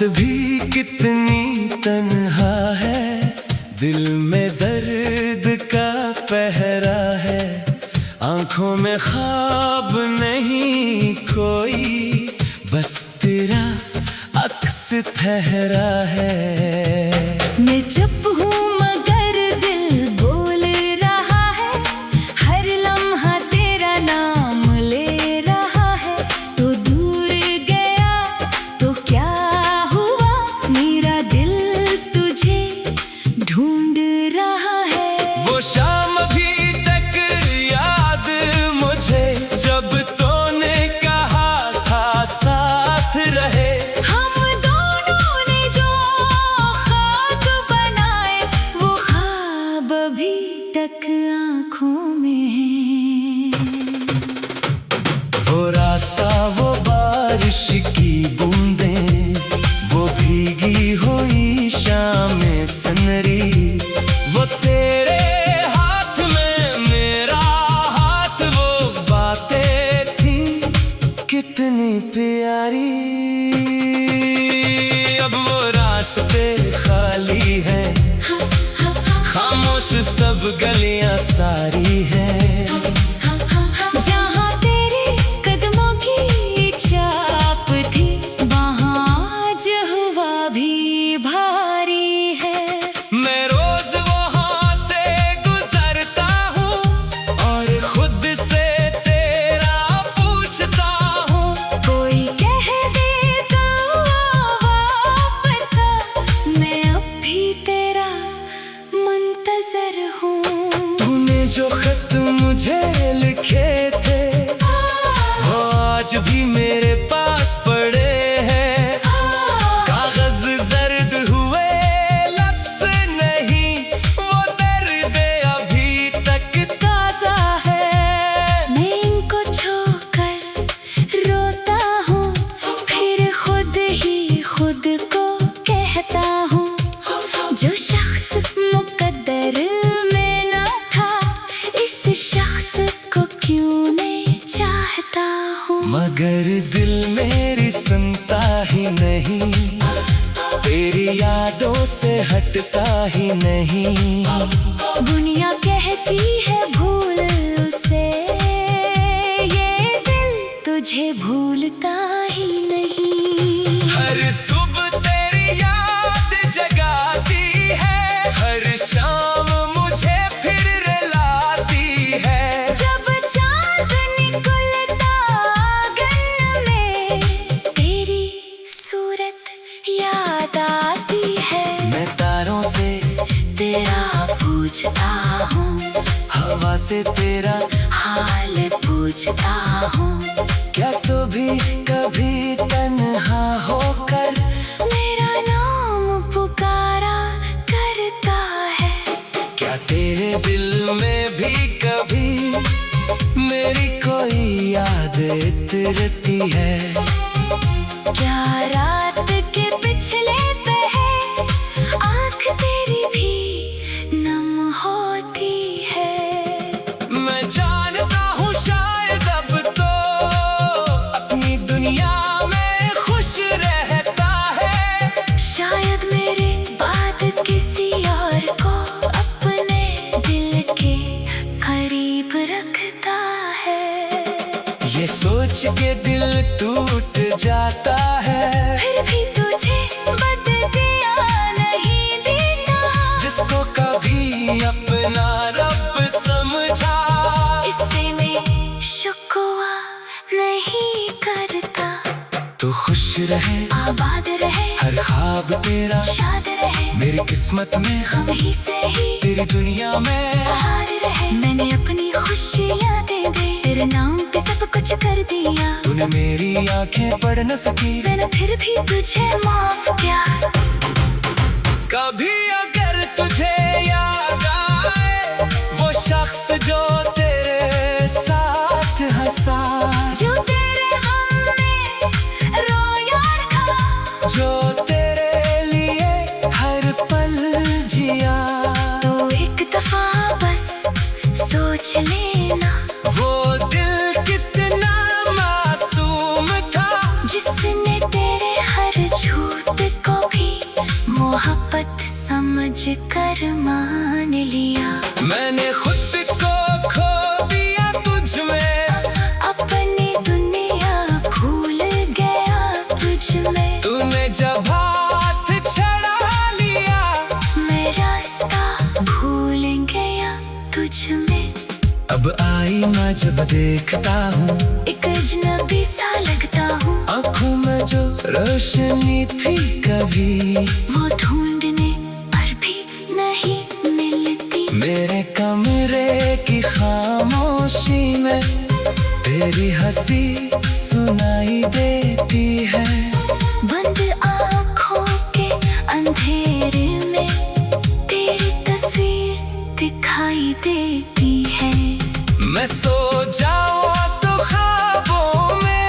भी कितनी तन्हा है, दिल में दर्द का पहरा है। आंखों में ख्वाब नहीं कोई, बस तेरा अक्स ठहरा है। मैं चुप हूँ मगर दिल बोल रहा है, हर लम्हा तेरा नाम ले रहा है। तो दूर गया तो क्या हुआ, मेरा दिल तुझे ढूंढ रहा है। वो शाम अभी तक याद मुझे, जब तूने कहा था साथ रहे। हम दोनों ने जो ख्वाब बनाए, वो ख्वाब अभी तक आँखों में है। वो रास्ता, वो बारिश की बूंदें, वो भीगी हुई शामें सनरी, वो तेरे हाथ में मेरा हाथ, वो बातें थी कितनी प्यारी। अब वो रास्ते खाली हैं, खामोश सब गलियां सारी हैं। जहाँ तेरे कदमों की छाप थी, वहाँ आज हवा भी भारी है। मैं रोज वहाँ से गुजरता हूँ और खुद से तेरा पूछता हूँ। कोई कह देता वापस आ, मैं अब भी तेरा मुंतजर हूँ। तूने जो खत मुझे लिखे थे, वो आज भी मेरे पास पड़े हैं। कागज जर्द हुए, लफ्ज नहीं, वो दर्द अभी तक ताजा है। मैं इनको छोड़कर रोता हूँ, फिर खुद ही खुद को कहता हूँ। जो शख्स मुकद्दर में ना था, इस शख्स को क्यों नहीं चाहता हूँ। मगर दिल मेरी सुनता ही नहीं, तेरी यादों से हटता ही नहीं। दुनिया कहती है भूल उसे, ये दिल तुझे भूलता ही नहीं। हर सुबह तेरी याद जगाती है, हर शाम मुझे फिर रुलाती है। जब चाँद निकलता आंगन में, तेरी सूरत याद आती है। मैं तारों से तेरा पूछता हूँ, हवा से तेरा, हाल पूछता हूँ। क्या तू भी कभी तन्हा होकर मेरा नाम पुकारा करता है। क्या तेरे दिल में भी कभी मेरी कोई याद उतरती है? क्या रात के पिछले पहर आँख तेरी भी नम होती है। मैं जानता हूँ शायद अब तो अपनी दुनिया में खुश रहता है। शायद मेरे बाद किसी और को अपने दिल के करीब रखता है। ये सोच के दिल टूट जाता है, फिर भी तुझे बददिया नहीं देता, जिसको कभी अपना रब समझा। इससे मैं शुक्वा नहीं करता। तू खुश रहे, आबाद रहे, हर ख्वाब तेरा शाद रहे, मेरी किस्मत में, हम ही से ही तेरी दुनिया में हार रहे। मैंने अपनी खुशियाँ दे दे, तेरे नाम पे सब कुछ कर दिया। तूने मेरी आंखें पढ़ न सकी, मैंने फिर भी तुझे माफ किया। कभी अगर तुझे याद आए वो शख्स जो तेरे साथ हंसा, जो तेरे गम में रोया था, जो तेरे लिए हर पल जिया। तो एक दफा बस सोच लेना, वो दिल कितना मासूम था, जिसने तेरे हर झूठ में। अब आई मैं जब देखता हूँ, एक अजनबी सा लगता हूँ। आँखों में जो रोशनी थी कभी, वो ढूंढने पर भी नहीं मिलती। मेरे कमरे की खामोशी में तेरी हंसी सुनाई देती है। बंद आँखों के अंधेरे में तेरी तस्वीर दिखाई देती है। मैं सो जाऊं तो ख्वाबों में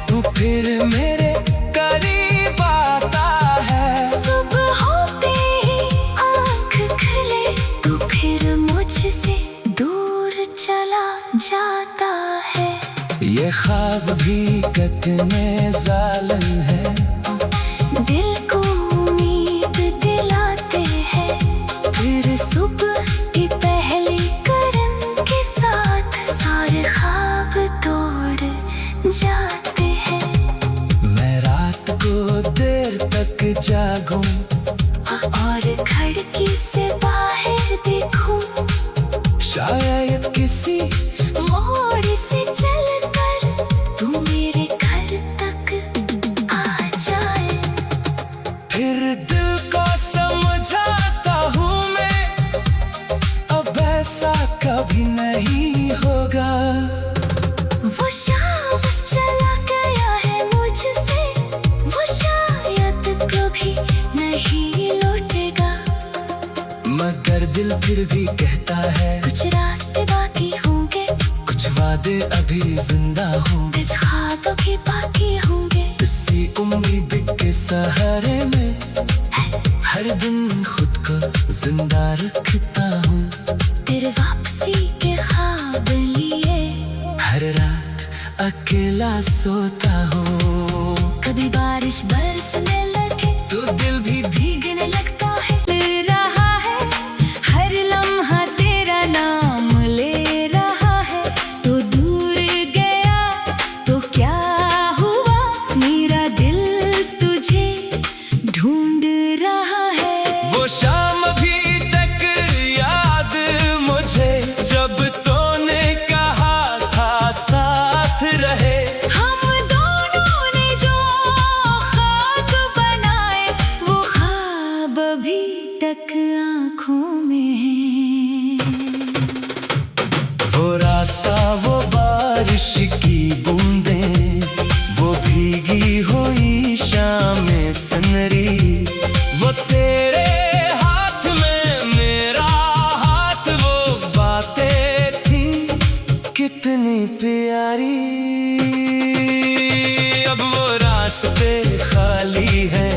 तू फिर मेरे करीब आता है। सुबह होते ही आँख खुले तो फिर मुझसे दूर चला जाता है। ये ख्वाब भी कितने जालिम है, दिल को उम्मीद दिलाते हैं। फिर सुबह की पहली किरण के साथ सारे ख्वाब तोड़ जाते हैं। मैं रात को देर तक जागूं और खिड़की से बाहर देखूं, शायद किसी मोड़ से चलकर तू मेरे घर तक आ जाए। फिर दिल को समझाता हूँ मैं, अब ऐसा कभी नहीं होगा। वो शायद चला गया है मुझसे, वो शायद कभी नहीं लौटेगा। मगर दिल फिर भी कहता है, कुछ रास्ते बाकी होंगे, कुछ वादे अभी जिंदा होंगे। कुछ ख्वाब भी बाकी होंगे। इसी उम्मीद के सहारे में हर दिन खुद को जिंदा रखता हूँ। तेरे वापसी के ख्वाब लिए हर रात अकेला सोता हूँ। कभी बारिश बरसने लगे तो दिल भी भीगने लगता है। ले रहा है हर लम्हा तेरा नाम ले रहा है। तो दूर गया तो क्या हुआ, मेरा दिल तुझे ढूंढ रहा है। वो शाम अभी तक याद मुझे, जब तूने कहा था साथ रहे। हम दोनों ने जो ख्वाब बनाए वो ख्वाब अभी तक आँखों में है। वो रास्ता, वो बारिश की बूंदें, वो भीगी हुई शामें सनरी, वो तेरे हाथ में मेरा हाथ, वो बातें थी कितनी प्यारी। अब वो रास्ते खाली हैं,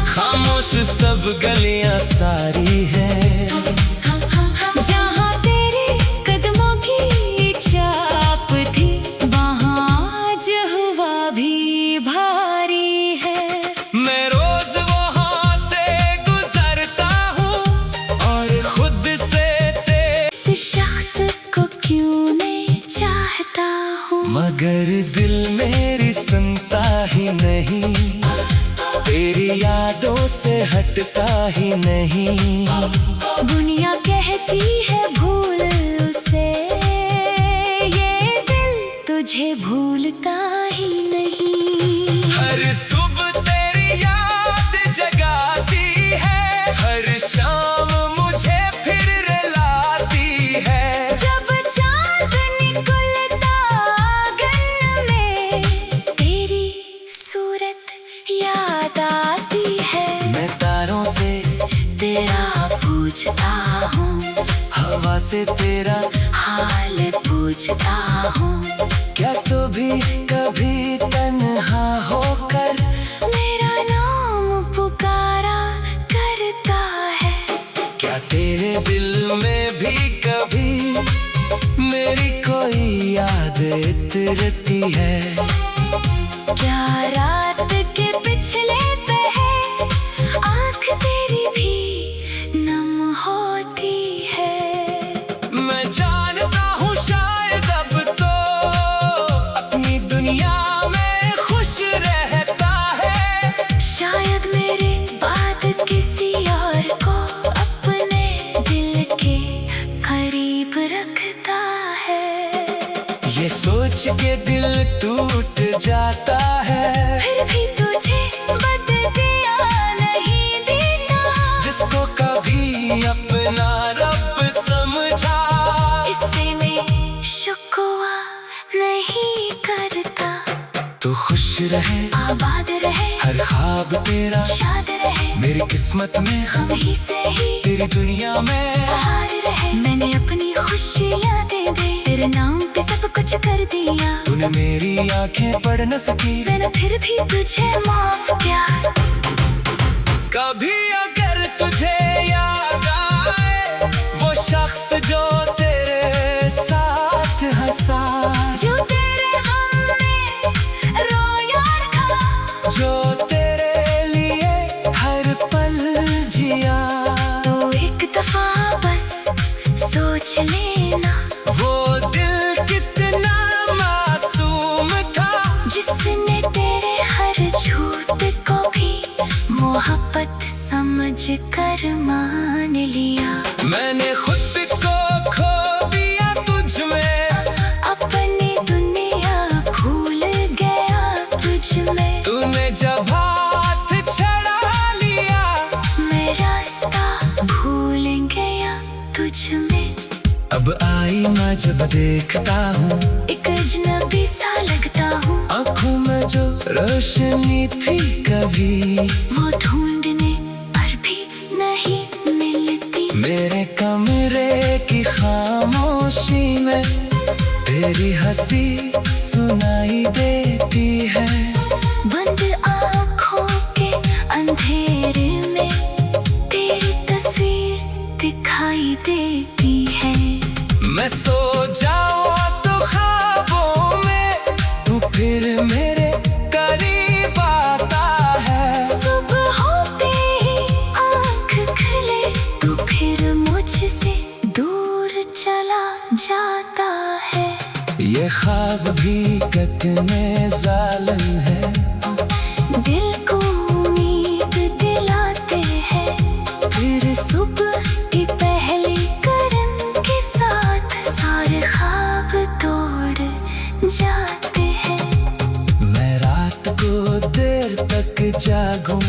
खामोश सब गलियां सारी हैं। जहाँ तेरे कदमों की छाप थी वहाँ आज हवा भी भारी है। मैं रोज वहाँ से गुजरता हूँ और खुद से इस शख्स को क्यों नहीं चाहता हूँ, मगर दिल मेरी सुनता ही नहीं, तेरी यादों से हटता ही नहीं। दुनिया कहती है भूल उसे, ये दिल तुझे भूलता ही नहीं। हर सुबह तेरी याद जगाती है, हर शाम मुझे फिर रुलाती है। जब चाँद निकलता आंगन में तेरी सूरत याद आती है। मैं तारों से तेरा पूछता हूँ, हवा से तेरा हाल पूछता हूँ। क्या तू भी कभी तन्हा होकर मेरा नाम पुकारा करता है। क्या तेरे दिल में भी कभी मेरी कोई याद इतरती है? क्या रात के पिछले पहर आँख तेरी भी नम होती है। मैं जानता हूँ शायद अब तो अपनी दुनिया में खुश रहता है। शायद मेरे बाद किसी और को अपने दिल के करीब ये सोच के दिल टूट जाता है, फिर भी तुझे बददिया नहीं देता, जिसको कभी अपना रब समझा, इससे मैं शुक्वा नहीं करता। तू खुश रहे, आबाद रहे, हर ख्वाब तेरा शाद रहे, मेरी किस्मत में हम ही से ही तेरी दुनिया में बाहर रहे। मैंने अपनी खुशियाँ दे दे, तेरे नाम पे सब कुछ कर दिया, तूने मेरी आंखें पढ़ न सकी, मैंने फिर भी तुझे माफ किया। कभी अगर तुझे याद आए वो शख्स जो तेरे साथ हंसा, जो तेरे गम में रोया था, जो तेरे लिए हर पल जिया, तो एक दफा बस सोच लेना, वो दिल कितना मासूम था, जिसने तेरे हर झूठ को भी मोहब्बत समझ कर मान लिया। मैंने खुद को खो दिया तुझ में, अपनी दुनिया भूल गया तुझ में, तूने जब हाथ छड़ा लिया, मैं रास्ता भूल गया तुझ में। अब आई मैं जब देखता हूँ, एक अजनबी सा लगता हूँ, आँखों में जो रोशनी थी कभी, वो ढूंढने पर भी नहीं मिलती। मेरे कमरे की खामोशी में तेरी हंसी सुनाई देती है, बंद आँखों के अंधेरे में तेरी तस्वीर दिखाई देती है। मैं सो जाऊँ तो ख्वाबों में तू फिर मेरे करीब आता है, सुबह होते ही आँख खुले तो फिर मुझसे दूर चला जाता है। ये ख्वाब भी कितने जालिम है, दिल को उम्मीद दिलाते हैं, फिर सुबह की पहली किरण के साथ सारे ख्वाब तोड़ जाते हैं। मैं रात को देर तक जागूं,